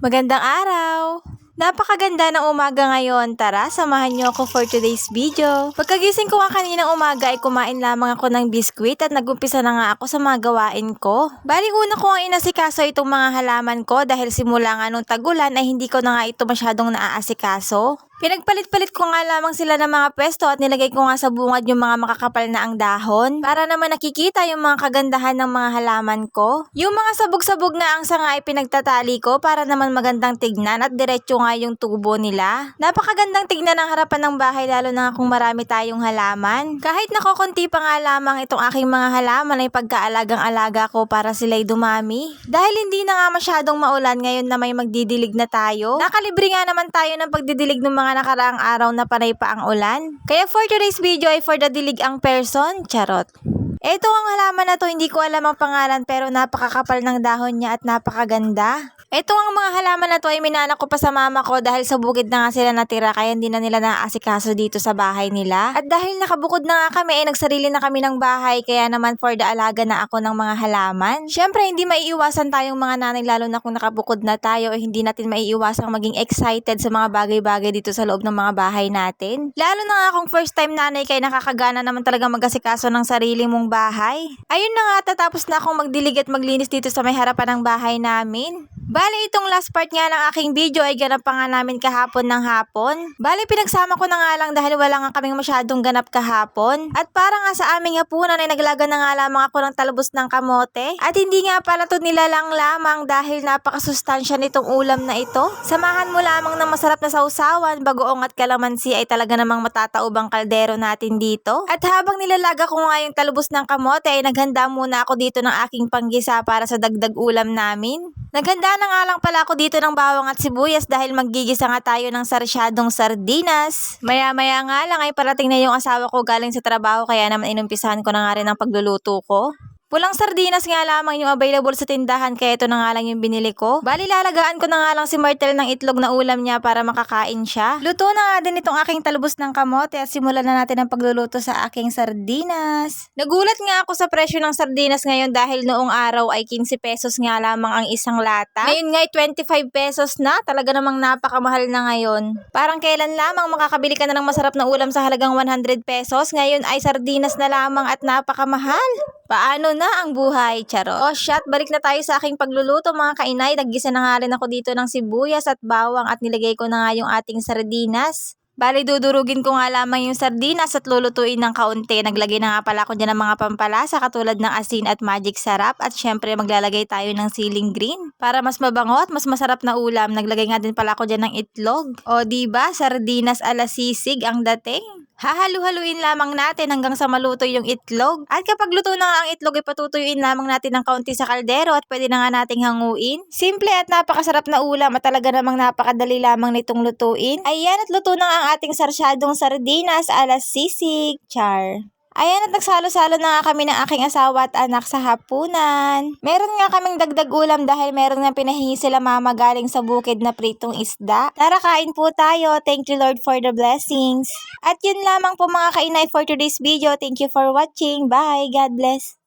Magandang araw! Napakaganda ng umaga ngayon. Tara, samahan niyo ako for today's video. Pagkagising ko nga kaninang umaga ay kumain lamang ako ng biskwit at nagumpisa na nga ako sa mga gawain ko. Bali una ko ang inasikaso itong mga halaman ko dahil simula nga nung tagulan ay hindi ko na nga ito masyadong naaasikaso. Pinagpalit-palit ko nga lamang sila ng mga pwesto at nilagay ko nga sa bungad yung mga makakapal na ang dahon para naman nakikita yung mga kagandahan ng mga halaman ko. Yung mga sabog-sabog na ang sanga ay pinagtatali ko para naman magandang tignan at diretso nga yung tubo nila. Napakagandang tignan ang harapan ng bahay lalo na kung marami tayong halaman. Kahit nakokonti pa nga lamang itong aking mga halaman ay pagkaalagang-alaga ko para sila'y dumami. Dahil hindi na nga masyadong maulan ngayon na may magdidilig na tayo. Nakalibre nga naman tayo ng pagdidilig ng mga nakaraang araw na panay pa ang ulan. Kaya for today's video ay for the dilig ang person, charot. Ito ang halaman na to, hindi ko alam ang pangalan pero napakakapal ng dahon niya at napakaganda. Ito ang mga halaman na to ay minana ko pa sa mama ko dahil sa bukid na nga sila natira kaya hindi na nila naaasikaso dito sa bahay nila. At dahil nakabukod na nga kami ay nagsarili na kami ng bahay kaya naman for the alaga na ako ng mga halaman. Syempre hindi maiiwasan tayong mga nanay lalo na kung nakabukod na tayo ay hindi natin maiiwasang maging excited sa mga bagay-bagay dito sa loob ng mga bahay natin. Lalo na nga kung first time nanay kaya nakakagana naman talaga mag-asikaso ng sarili mong bahay. Ayun na nga, tatapos na akong magdilig at maglinis dito sa may harapan ng bahay namin. Bali, itong last part nga ng aking video ay ganap pa nga namin kahapon ng hapon. Bali, pinagsama ko na nga lang dahil wala nga kaming masyadong ganap kahapon. At para nga sa aming hapunan ay naglaga na nga lamang ako ng talbos ng kamote. At hindi nga pala ito nilalang lamang dahil napakasustansya nitong ulam na ito. Samahan mo lamang ng masarap na sausawan, bagoong at kalamansi ay talaga namang matataob ang kaldero natin dito. At habang nilalaga ko nga yung talbos ng kamote ay naghanda muna ako dito ng aking panggisa para sa dagdag ulam namin. Naghanda na nga lang pala ako dito ng bawang at sibuyas dahil maggigisa nga tayo ng sarsyadong sardinas. Maya-maya nga lang ay parating na yung asawa ko galing sa trabaho kaya naman inumpisahan ko na nga rin ang pagluluto ko. Pulang sardinas nga lamang yung available sa tindahan kaya ito na nga lang yung binili ko. Bali lalagaan ko na nga lang si Martel ng itlog na ulam niya para makakain siya. Luto na nga din itong aking talbos ng kamote at simulan na natin ang pagluluto sa aking sardinas. Nagulat nga ako sa presyo ng sardinas ngayon dahil noong araw ay 15 pesos nga lamang ang isang lata. Ngayon nga ay 25 pesos na. Talaga namang napakamahal na ngayon. Parang kailan lamang makakabili ka na ng masarap na ulam sa halagang 100 pesos. Ngayon ay sardinas na lamang at napakamahal. Paano na ang buhay, charo? Oh, shot, balik na tayo sa aking pagluluto mga kainay. Naggisa na nga rin ako dito ng sibuyas at bawang at nilagay ko na nga yung ating sardinas. Bali, dudurugin ko nga lamang yung sardinas at lulutuin ng kaunti. Naglagay na nga pala ako dyan ng mga pampalasa katulad ng asin at magic sarap. At syempre, maglalagay tayo ng siling green para mas mabango at mas masarap na ulam. Naglagay nga din pala ako dyan ng itlog. O, diba? Sardinas ala sisig ang dating. Hahalu-haluin lamang natin hanggang sa maluto yung itlog. At kapag luto na nga ang itlog, ipatutuyuin lamang natin ng kaunti sa kaldero at pwede na nga nating hanguin. Simple at napakasarap na ulam at talaga namang napakadali lamang nitong lutuin. Ayan at luto na nga ang ating sarsyadong sardinas ala sisig. Char! Ayan at nagsalo-salo na nga kami ng aking asawa at anak sa hapunan. Meron nga kaming dagdag ulam dahil meron nga pinahingi sila mama galing sa bukid na pritong isda. Tara kain po tayo. Thank you Lord for the blessings. At yun lamang po mga kainay for today's video. Thank you for watching. Bye. God bless.